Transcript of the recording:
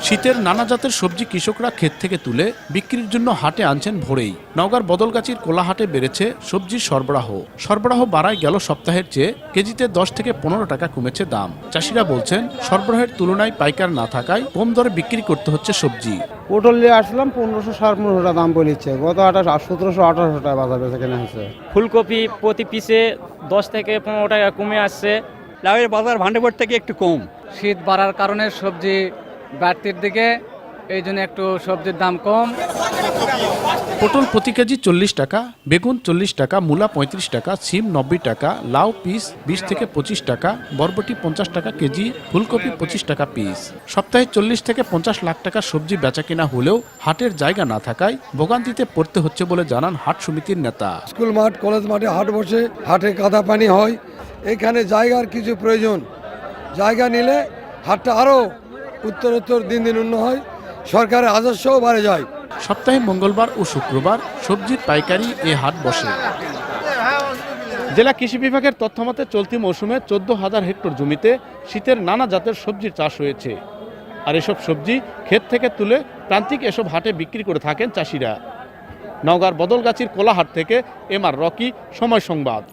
শীতের নানা জাতের সবজি কৃষকরা ক্ষেত থেকে তুলে বিক্রির জন্য হাটে আনছেন ভোরেই। নওগাঁর বদলগাছির কোলাহাটে বেড়েছে সবজির সরবরাহ বাড়ায় গেল সপ্তাহের চেয়ে কেজিতে 10 থেকে 15 টাকা কমেছে দাম। চাষিরা বলছেন সরবরাহের তুলনায় পাইকার না থাকায় কম দরে বিক্রি করতে হচ্ছে সবজি। পটল নিয়ে আসলাম 1500-1500 টাকা দাম বলেছে, গত 1700-1800 টাকা বাজার বেচা কেনা হয়েছে। ফুলকপি প্রতি পিসে 10 থেকে 15 টাকা কমে আসছে। লাউয়ের বাজার ভান্ডারবোর্ড থেকে একটু কম। শীত বাড়ার কারণে সবজি বাড়তির দিকে, এই জন্য একটু সবজির দাম কম। পটল প্রতি কেজি 40 টাকা, বেগুন 40 টাকা, মূলা 35 টাকা, সিম 90 টাকা, লাউ পিস 20 থেকে 25 টাকা, বরবটি 50 টাকা কেজি, ফুলকপি 25 টাকা পিস। সপ্তাহে 40 থেকে 50 লাখ টাকা সবজি বেচা কেনা হলেও হাটের জায়গা না থাকায় ভোগান্তিতে পড়তে হচ্ছে বলে জানান হাট সমিতির নেতা। স্কুল মাঠ, কলেজ মাঠে হাট বসে, হাটে কাদা পানি হয়, এখানে জায়গার কিছু প্রয়োজন। জায়গা নিলে হাটটা আরও উত্তরোত্তর দিন দিন উন্নত হয়, সরকারের রাজস্বও বাড়ে যায়। সপ্তাহে মঙ্গলবার ও শুক্রবার সবজির পাইকারি এ হাট বসে। জেলা কৃষি বিভাগের তথ্যমতে চলতি মৌসুমে 14,000 হেক্টর জমিতে শীতের নানা জাতের সবজির চাষ হয়েছে। আর এসব সবজি ক্ষেত থেকে তুলে প্রান্তিক এসব হাটে বিক্রি করে থাকেন চাষিরা। নওগাঁর বদলগাছির কোলাহাট থেকে এম আর রকি, সময় সংবাদ।